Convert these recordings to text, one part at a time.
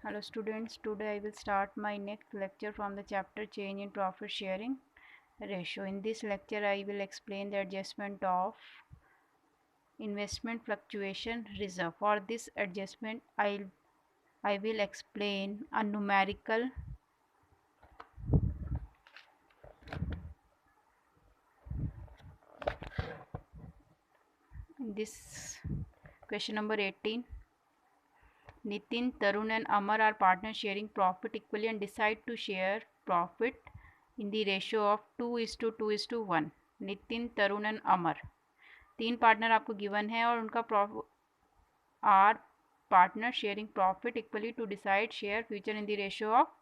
Hello students, today I will start my next lecture from the chapter Change in Profit Sharing Ratio. In this lecture I will explain the adjustment of investment fluctuation reserve. For this adjustment I will explain a numerical this question number 18. Nitin, Tarun and Amar are partners sharing profit equally and decide to share profit in the ratio of 2:2:1. Nitin, Tarun and Amar तीन partner आपको given है और उनका are partner sharing profit equally to decide share future in the ratio of,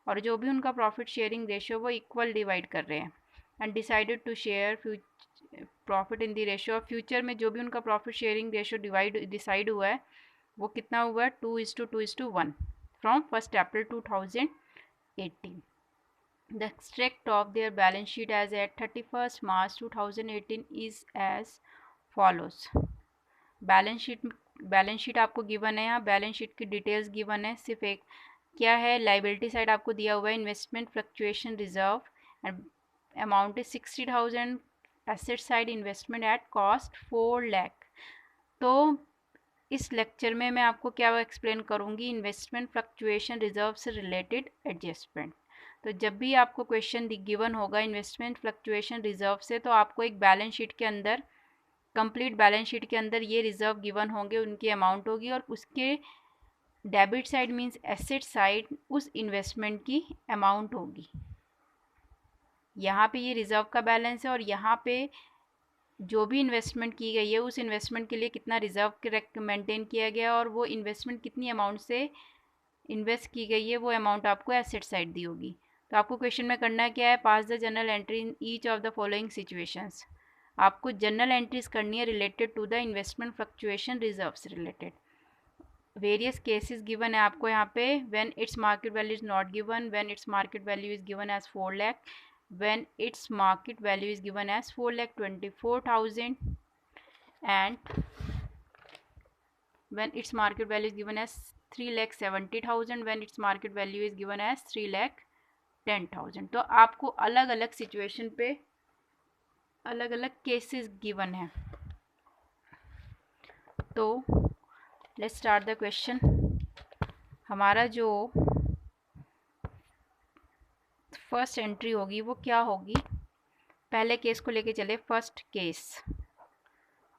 और जो भी उनका profit sharing ratio वो इक्वल डिवाइड कर रहे हैं and decided to share profit in the ratio of future में जो भी उनका प्रॉफिट शेयरिंग रेशियो डिसाइड हुआ है वो कितना हुआ है 2:2:1 from 1 April 2018. The extract of their balance sheet as at 31st March 2018 is as follows. Balance sheet आपको गिवन है, यहाँ बैलेंस शीट की डिटेल्स गिवन है. सिर्फ एक क्या है, लाइबिलिटी साइड आपको दिया हुआ है investment fluctuation reserve and amount is 60,000. Asset side investment at cost 4 lakh. तो इस लेक्चर में मैं आपको क्या एक्सप्लेन करूँगी, इन्वेस्टमेंट फ्लक्चुएशन रिजर्व से रिलेटेड एडजस्टमेंट. तो जब भी आपको क्वेश्चन गिवन होगा इन्वेस्टमेंट फ्लक्चुएशन रिजर्व से, तो आपको एक बैलेंस शीट के अंदर, कंप्लीट बैलेंस शीट के अंदर ये रिजर्व गिवन होंगे, उनकी अमाउंट होगी और उसके debit side means asset side उस इन्वेस्टमेंट की अमाउंट होगी. यहाँ पे ये रिजर्व का बैलेंस है और यहाँ पे जो भी इन्वेस्टमेंट की गई है उस इन्वेस्टमेंट के लिए कितना रिजर्व मेंटेन किया गया और वो इन्वेस्टमेंट कितनी अमाउंट से इन्वेस्ट की गई है वो अमाउंट आपको एसेट साइड दी होगी. तो आपको क्वेश्चन में करना क्या है, pass the general entry in each of the following situations. आपको जनरल एंट्रीज करनी है related to the investment fluctuation reserve से रिलेटेड. वेरियस केसेस गिवन है आपको यहाँ पे. When it's market value is not given, when it's market value is given as 4 lakh, when its market value is given as 4,24,000 and when its market value is given as 3,70,000, when its market value is given as 3,10,000. तो आपको अलग अलग situation पे अलग अलग cases given है. तो let's start the question. हमारा जो फर्स्ट एंट्री होगी वो क्या होगी, पहले केस को लेके चले. फर्स्ट केस,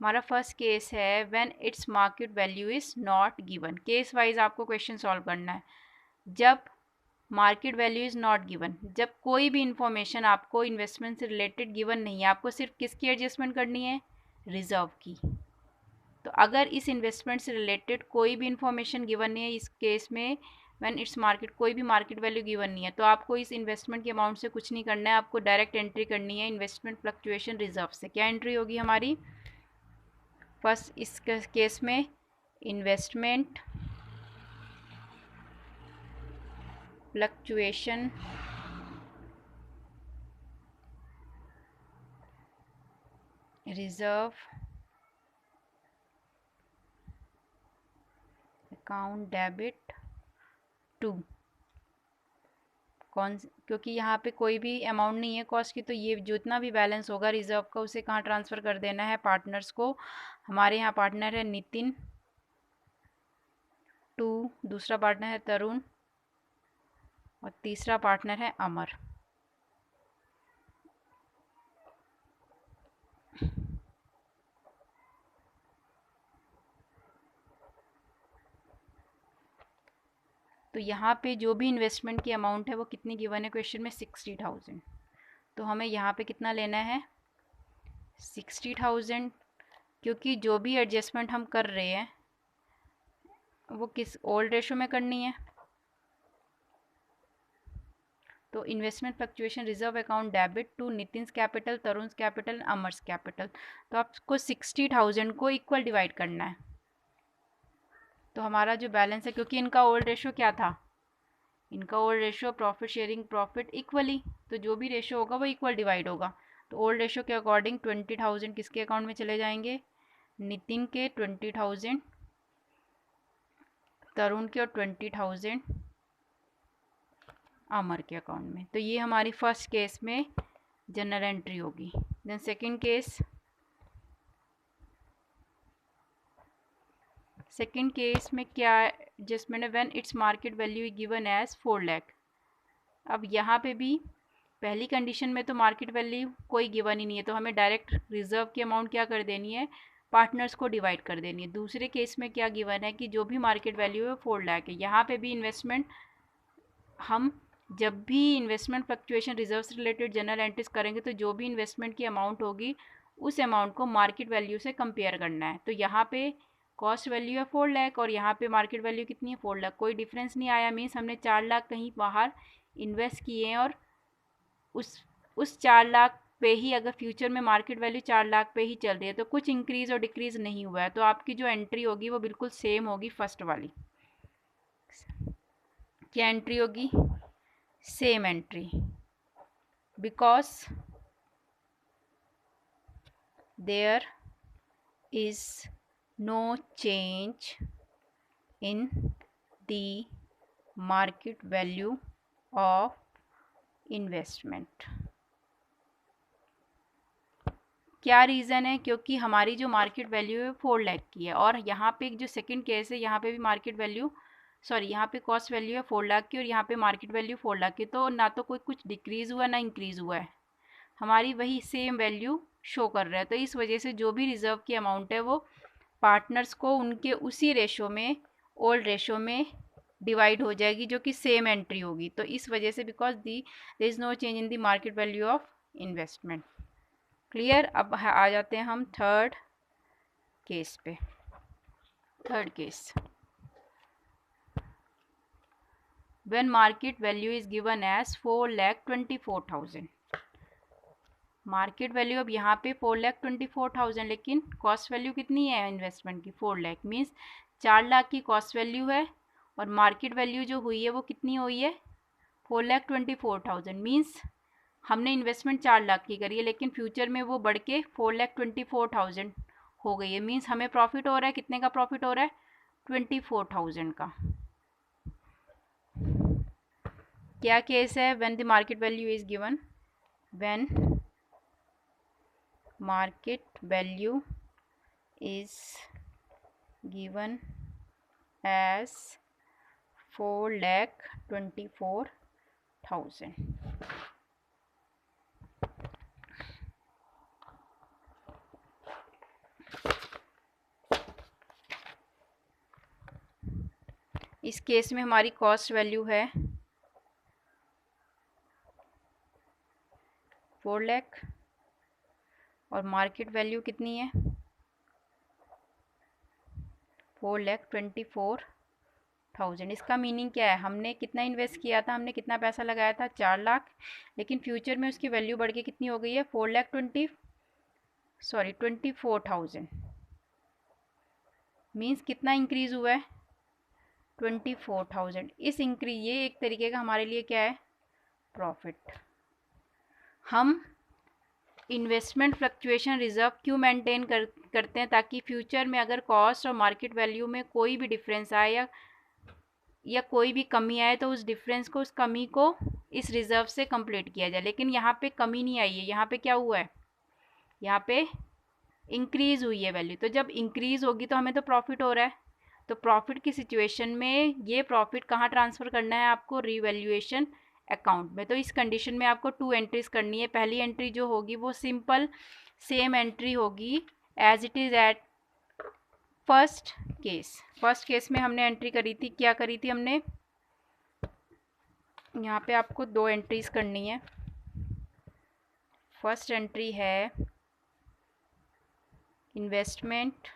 हमारा फर्स्ट केस है when it's market value is not given. Case wise आपको क्वेश्चन सॉल्व करना है. जब market value is not given, जब कोई भी इंफॉर्मेशन आपको इन्वेस्टमेंट से रिलेटेड गिवन नहीं है, आपको सिर्फ किसकी एडजस्टमेंट करनी है, रिजर्व की. तो अगर इस इन्वेस्टमेंट से रिलेटेड कोई भी इंफॉर्मेशन गिवन नहीं है, इस केस में व्हेन इट्स मार्केट, कोई भी मार्केट वैल्यू गिवन नहीं है, तो आपको इस इन्वेस्टमेंट के अमाउंट से कुछ नहीं करना है, आपको डायरेक्ट एंट्री करनी है इन्वेस्टमेंट फ्लक्चुएशन रिजर्व से. क्या एंट्री होगी हमारी, फर्स्ट इस केस में investment fluctuation reserve account debit to कौन, क्योंकि यहाँ पे कोई भी अमाउंट नहीं है कॉस्ट की, तो ये जितना भी बैलेंस होगा रिजर्व का उसे कहाँ ट्रांसफ़र कर देना है, पार्टनर्स को. हमारे यहाँ पार्टनर है नितिन, टू दूसरा पार्टनर है तरुण और तीसरा पार्टनर है अमर. तो यहाँ पे जो भी इन्वेस्टमेंट की अमाउंट है वो कितनी गिवन है क्वेश्चन में, 60,000. तो हमें यहाँ पे कितना लेना है, 60,000, क्योंकि जो भी एडजस्टमेंट हम कर रहे हैं वो किस ओल्ड रेशो में करनी है. तो investment fluctuation reserve account debit to Nitin's capital, Tarun's capital, Amar's capital. तो आपको 60,000 को इक्वल डिवाइड करना है. तो हमारा जो बैलेंस है, क्योंकि इनका ओल्ड रेशो क्या था, इनका old ratio profit sharing profit equally, तो जो भी रेशो होगा वो इक्वल डिवाइड होगा. तो ओल्ड रेशो के अकॉर्डिंग 20,000 किसके अकाउंट में चले जाएंगे, नितिन के. 20,000 तरुण के और 20,000 अमर के अकाउंट में। तो ये हमारी फर्स्ट केस में जनरल एंट्री होगी। देन सेकंड केस में क्या एडजस्टमेंट है, when it's market value given as 4 lakh. अब यहाँ पे भी पहली कंडीशन में तो मार्केट वैल्यू कोई गिवन ही नहीं है, तो हमें डायरेक्ट रिजर्व की अमाउंट क्या कर देनी है, पार्टनर्स को डिवाइड कर देनी है। दूसरे केस में क्या गिवन है कि जो भी मार्केट वैल्यू है 4 लाख है। यहाँ पे भी इन्वेस्टमेंट, हम जब भी इन्वेस्टमेंट फ्लक्चुएशन रिजर्व से रिलेटेड जनरल एंट्रीज करेंगे तो जो भी इन्वेस्टमेंट की अमाउंट होगी उस अमाउंट को मार्केट वैल्यू से कंपेयर करना है। तो यहाँ पे कॉस्ट वैल्यू है 4 लाख और यहाँ पे मार्केट वैल्यू कितनी है, 4 लाख। कोई डिफरेंस नहीं आया, मीन्स हमने 4 लाख कहीं बाहर इन्वेस्ट किए हैं और उस 4 लाख पे ही अगर फ्यूचर में मार्केट वैल्यू 4 लाख पे ही चल रही है तो कुछ इंक्रीज और डिक्रीज नहीं हुआ है। तो आपकी जो एंट्री होगी वो बिल्कुल सेम होगी फर्स्ट वाली। क्या एंट्री होगी, same entry, because there is no change in the market value of investment. क्या रीज़न है, क्योंकि हमारी जो मार्केट वैल्यू है 4 लाख की है और यहाँ पे जो सेकंड केस है यहाँ पे भी मार्केट वैल्यू, सॉरी यहाँ पे कॉस्ट वैल्यू है 4 लाख की और यहाँ पे मार्केट वैल्यू 4 लाख की। तो ना तो कोई कुछ डिक्रीज़ हुआ ना इंक्रीज़ हुआ है, हमारी वही सेम वैल्यू शो कर रहा है। तो इस वजह से जो भी रिज़र्व की अमाउंट है वो पार्टनर्स को उनके उसी रेशो में, ओल्ड रेशो में डिवाइड हो जाएगी जो कि सेम एंट्री होगी। तो इस वजह से because there is no change in the market value of investment. Clear. अब आ जाते हैं हम थर्ड केस पे। Third case, when market value is given as 4,24,000। Market value अब यहाँ पे 4,24,000, लेकिन कॉस्ट वैल्यू कितनी है इन्वेस्टमेंट की, 4 लाख। मीन्स 4 लाख की कॉस्ट वैल्यू है और मार्केट वैल्यू जो हुई है वो कितनी हुई है, 4,24,000। मीन्स हमने इन्वेस्टमेंट 4 लाख की करी है लेकिन फ्यूचर में वो बढ़ के 4,24,000 हो गई है। मीन्स हमें प्रॉफिट हो रहा है, कितने का प्रॉफिट हो रहा है, 24,000 का। क्या केस है, when the market value is given, when market value is given as 4,24,000। इस केस में हमारी कॉस्ट वैल्यू है 4 लाख और मार्केट वैल्यू कितनी है, 4,24,000। इसका मीनिंग क्या है, हमने कितना इन्वेस्ट किया था, हमने कितना पैसा लगाया था, 4 लाख, लेकिन फ्यूचर में उसकी वैल्यू बढ़ के कितनी हो गई है, 24,000। मीन्स कितना इंक्रीज़ हुआ है, 24,000। इस इंक्रीज, ये एक तरीके का हमारे लिए क्या है, प्रॉफिट। हम इन्वेस्टमेंट फ्लक्चुएशन रिजर्व क्यों मेंटेन करते हैं, ताकि फ्यूचर में अगर कॉस्ट और मार्केट वैल्यू में कोई भी डिफरेंस आए या कोई भी कमी आए तो उस डिफरेंस को, उस कमी को इस रिजर्व से कंप्लीट किया जाए। लेकिन यहाँ पे कमी नहीं आई है, यहाँ पे क्या हुआ है, यहाँ पे इंक्रीज़ हुई है वैल्यू। तो जब इंक्रीज़ होगी तो हमें तो प्रॉफिट हो रहा है, तो प्रॉफिट की सिचुएशन में ये प्रॉफिट कहाँ ट्रांसफ़र करना है आपको, रीवैल्यूएशन अकाउंट में। तो इस कंडीशन में आपको 2 एंट्रीज करनी है। पहली एंट्री जो होगी वो सिंपल सेम एंट्री होगी as it is at first case. First case में हमने एंट्री करी थी, क्या करी थी हमने, यहाँ पे आपको 2 एंट्रीज करनी है। फर्स्ट एंट्री है investment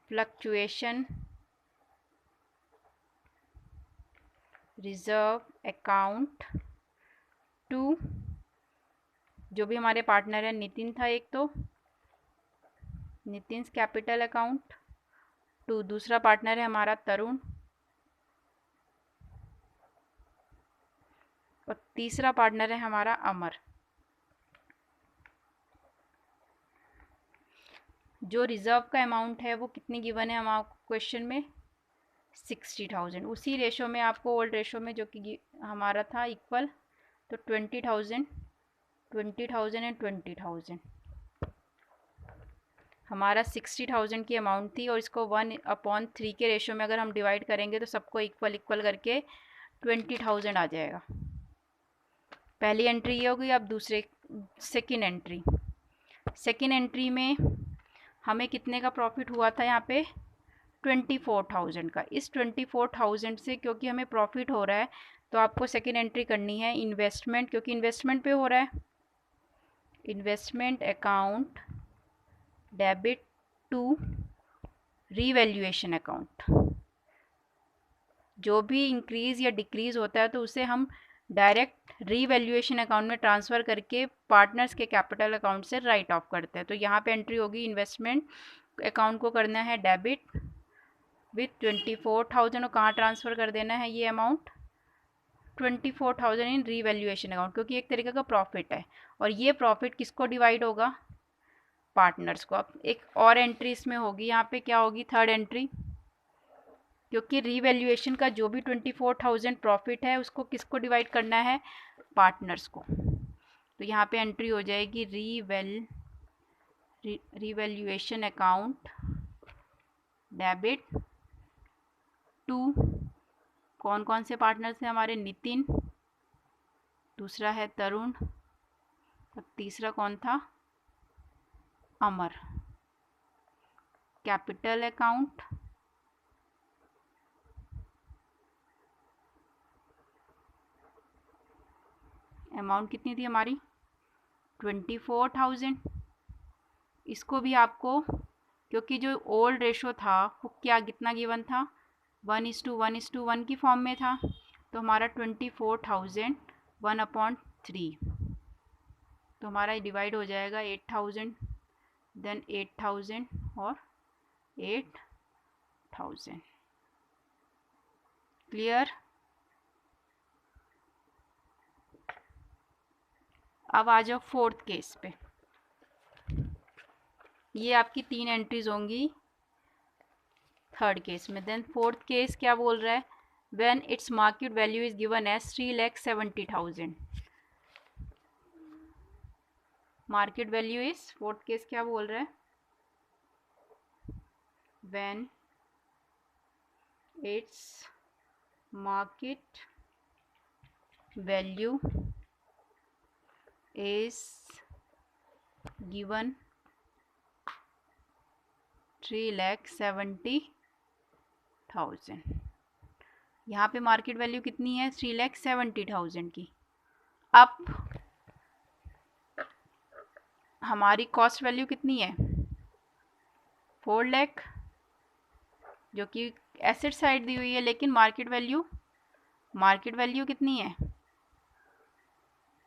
fluctuation reserve account to, जो भी हमारे पार्टनर है, नितिन था एक, तो नितिन्स कैपिटल अकाउंट टू, दूसरा पार्टनर है हमारा तरुण, और तीसरा पार्टनर है हमारा अमर। जो रिज़र्व का अमाउंट है वो कितनी गिवन है हमारे क्वेश्चन में, 60,000। उसी रेशो में आपको ओल्ड रेशो में जो कि हमारा था इक्वल, तो 20,000 20,000 एंड 20,000, हमारा 60,000 की अमाउंट थी और इसको 1/3 के रेशो में अगर हम डिवाइड करेंगे तो सबको इक्वल इक्वल करके 20,000 आ जाएगा। पहली एंट्री ये होगी। अब दूसरे सेकेंड एंट्री में हमें कितने का प्रॉफिट हुआ था यहाँ पे, 24,000 का। इस 24,000 से क्योंकि हमें प्रॉफिट हो रहा है तो आपको सेकेंड एंट्री करनी है इन्वेस्टमेंट, क्योंकि इन्वेस्टमेंट पे हो रहा है। Investment account debit to revaluation account. जो भी इंक्रीज़ या डिक्रीज़ होता है तो उसे हम डायरेक्ट रीवैल्यूएशन अकाउंट में ट्रांसफ़र करके पार्टनर्स के कैपिटल अकाउंट से राइट ऑफ करते हैं। तो यहाँ पे एंट्री होगी, इन्वेस्टमेंट अकाउंट को करना है डेबिट विथ 24,000 और कहाँ ट्रांसफ़र कर देना है ये अमाउंट, 24,000 इन रीवैल्यूएशन अकाउंट, क्योंकि एक तरीके का प्रॉफिट है और ये प्रॉफिट किसको डिवाइड होगा, पार्टनर्स को। अब एक और एंट्री इसमें होगी, यहाँ पे क्या होगी, थर्ड एंट्री, क्योंकि रीवैल्यूएशन का जो भी 24,000 प्रॉफिट है उसको किसको डिवाइड करना है, पार्टनर्स को। तो यहाँ पे एंट्री हो जाएगी रीवैल्यूएशन अकाउंट डेबिट टू, कौन कौन से पार्टनर्स हैं हमारे, नितिन, दूसरा है तरुण और तीसरा कौन था, अमर। कैपिटल अकाउंट अमाउंट कितनी थी हमारी, 24,000। इसको भी आपको, क्योंकि जो ओल्ड रेशो था वो क्या कितना गिवन था, 1:1:1 की फॉर्म में था, तो हमारा 24,000 1/3, तो हमारा डिवाइड हो जाएगा 8,000, देन 8,000 और 8,000। क्लियर। अब आ जाओ फोर्थ केस पे। ये आपकी 3 एंट्रीज होंगी थर्ड केस में। देन फोर्थ केस क्या बोल रहा है, when it's market value is given as 3,70,000। Market value is, fourth case क्या बोल रहा है, when it's market value is given 3,70,000। यहाँ पे मार्केट वैल्यू कितनी है, 3,70,000 की। अब हमारी कॉस्ट वैल्यू कितनी है, 4 लाख, जो कि एसेट साइड दी हुई है, लेकिन मार्केट वैल्यू कितनी है,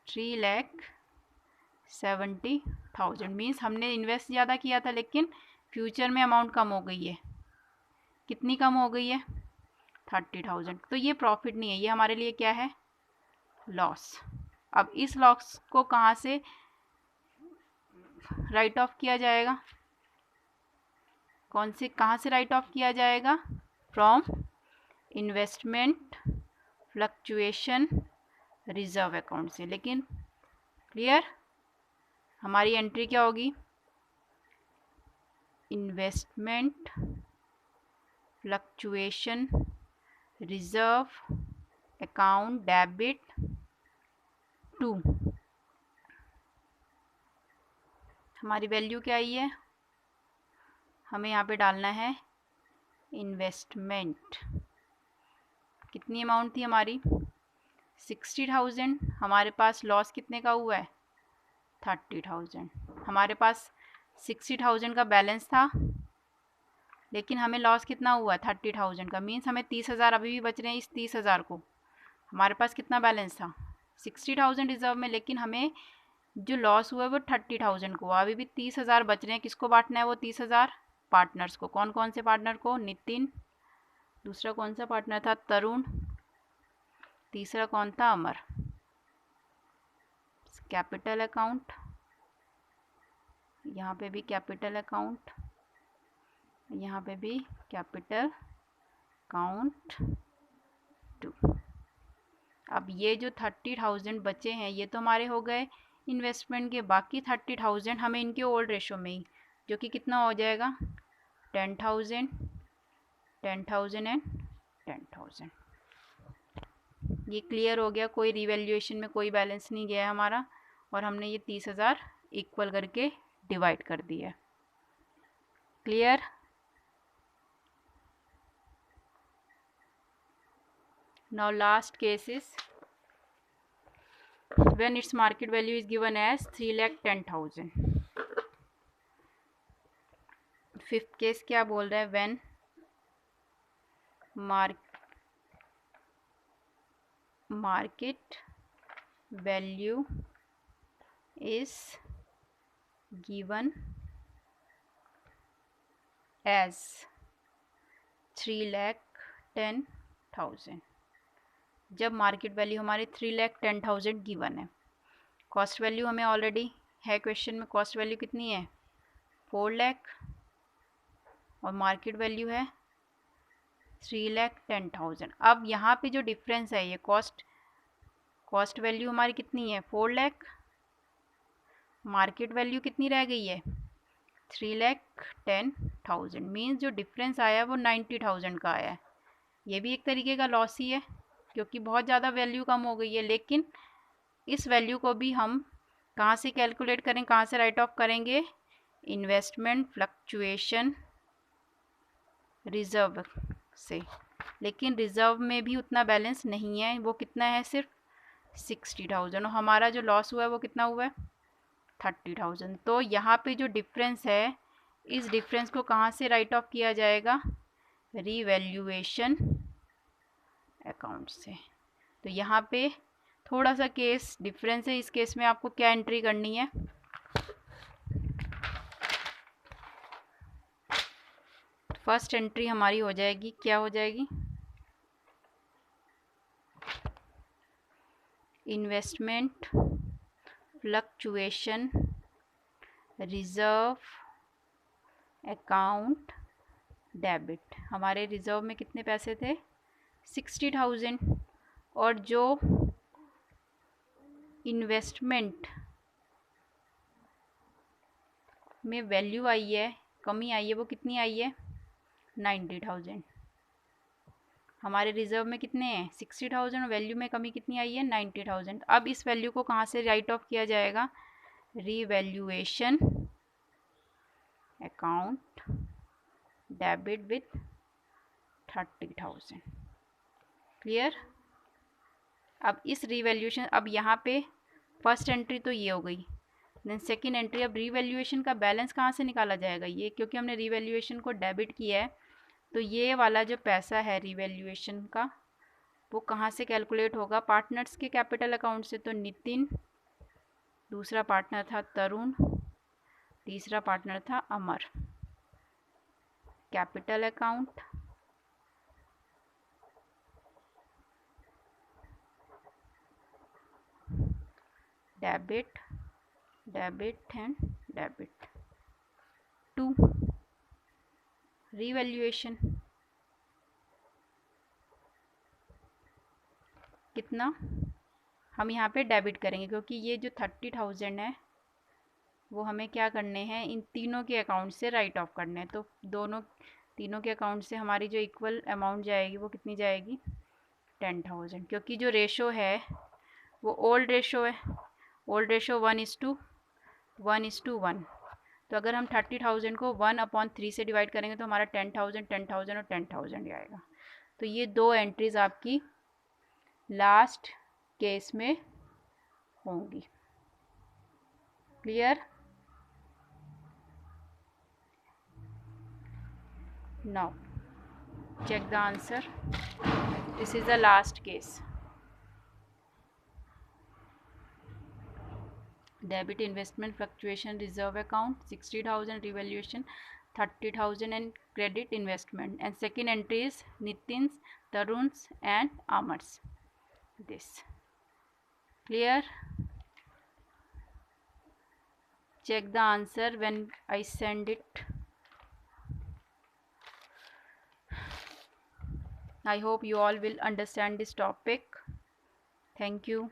3,70,000। मीन्स हमने इन्वेस्ट ज़्यादा किया था लेकिन फ्यूचर में अमाउंट कम हो गई है। कितनी कम हो गई है, 30,000। तो ये प्रॉफिट नहीं है, ये हमारे लिए क्या है, लॉस। अब इस लॉस को कहाँ से राइट ऑफ किया जाएगा, कहाँ से राइट ऑफ किया जाएगा, from investment fluctuation reserve account से। लेकिन क्लियर, हमारी एंट्री क्या होगी, investment fluctuation reserve account debit to, हमारी वैल्यू क्या आई है, हमें यहाँ पे डालना है इन्वेस्टमेंट। कितनी अमाउंट थी हमारी, 60,000। हमारे पास लॉस कितने का हुआ है, 30,000। हमारे पास 60,000 का बैलेंस था लेकिन हमें लॉस कितना हुआ, 30,000 का। मीन्स हमें 30,000 अभी भी बच रहे हैं। इस 30,000 को, हमारे पास कितना बैलेंस था, 60,000 रिजर्व में, लेकिन हमें जो लॉस हुआ है वो 30,000 को। अभी भी 30,000 बच रहे हैं। किसको बांटना है वो 30,000, पार्टनर्स को। कौन कौन से पार्टनर को, नितिन, दूसरा कौन सा पार्टनर था, तरुण, तीसरा कौन था, अमर। कैपिटल अकाउंट, यहाँ पे भी कैपिटल अकाउंट, यहाँ पे भी कैपिटल काउंट 2। अब ये जो 30,000 बचे हैं ये तो हमारे हो गए इन्वेस्टमेंट के। बाकी 30,000 हमें इनके ओल्ड रेशो में ही, जो कि कितना हो जाएगा 10,000, 10,000 एंड 10,000। ये क्लियर हो गया, कोई रिवैल्यूएशन में कोई बैलेंस नहीं गया है हमारा, और हमने ये 30,000 इक्वल करके डिवाइड कर दिया। Clear? Now last case is when its market value is given as 3,10,000। Fifth case क्या बोल रहा है, when market value is given as 3,10,000। जब मार्केट वैल्यू हमारी 3,10,000 गिवन है, कॉस्ट वैल्यू हमें ऑलरेडी है क्वेश्चन में, कॉस्ट वैल्यू कितनी है 4 लाख और मार्केट वैल्यू है 3,10,000। अब यहाँ पे जो डिफरेंस है ये कॉस्ट वैल्यू हमारी कितनी है 4 लाख, मार्केट वैल्यू कितनी रह गई है 3,10,000। मीन्स जो डिफरेंस आया वो 90,000 का आया है। ये भी एक तरीके का लॉस ही है क्योंकि बहुत ज़्यादा वैल्यू कम हो गई है। लेकिन इस वैल्यू को भी हम कहाँ से कैलकुलेट करें, कहाँ से राइट ऑफ करेंगे, इन्वेस्टमेंट फ्लक्चुएशन रिजर्व से। लेकिन रिजर्व में भी उतना बैलेंस नहीं है, वो कितना है सिर्फ 60,000, और हमारा जो लॉस हुआ है वो कितना हुआ है 30,000। तो यहाँ पे जो डिफरेंस है इस डिफरेंस को कहाँ से राइट ऑफ किया जाएगा, रीवैल्यूएशन अकाउंट से। तो यहाँ पे थोड़ा सा केस डिफरेंस है, इस केस में आपको क्या एंट्री करनी है, फर्स्ट एंट्री हमारी हो जाएगी, क्या हो जाएगी, investment fluctuation reserve account debit. हमारे रिजर्व में कितने पैसे थे 60,000, और जो इन्वेस्टमेंट में वैल्यू आई है, कमी आई है, वो कितनी आई है 90,000। हमारे रिजर्व में कितने हैं 60,000 और वैल्यू में कमी कितनी आई है 90,000। अब इस वैल्यू को कहाँ से राइट ऑफ किया जाएगा, revaluation account debit with 30,000। Clear? अब इस रीवैल्यूएशन, अब यहाँ पे फर्स्ट एंट्री तो ये हो गई, देन सेकेंड एंट्री, अब रीवैल्यूएशन का बैलेंस कहाँ से निकाला जाएगा, ये क्योंकि हमने रीवैल्यूएशन को डेबिट किया है तो ये वाला जो पैसा है रीवैल्यूएशन का वो कहाँ से कैलकुलेट होगा, पार्टनर्स के कैपिटल अकाउंट से। तो नितिन, दूसरा पार्टनर था तरुण, तीसरा पार्टनर था Amar, capital account debit and debit to revaluation. कितना हम यहाँ पे डेबिट करेंगे क्योंकि ये जो 30,000 है वो हमें क्या करने हैं, इन तीनों के अकाउंट से राइट ऑफ करने हैं। तो तीनों के अकाउंट से हमारी जो इक्वल अमाउंट जाएगी वो कितनी जाएगी 10,000, क्योंकि जो रेशो है वो ओल्ड रेशो है, ओल्ड रेशो 1:1। तो अगर हम 30,000 को 1/3 से डिवाइड करेंगे तो हमारा 10,000, 10,000 और 10,000 आएगा। तो ये दो एंट्रीज आपकी लास्ट केस में होंगी। Clear? Now check the answer. This is the last case. Debit investment fluctuation reserve account 60,000, revaluation 30,000 and credit investment. And second entry is Nitin's, Tarun's and Amar's. This. Clear? Check the answer when I send it. I hope you all will understand this topic. Thank you.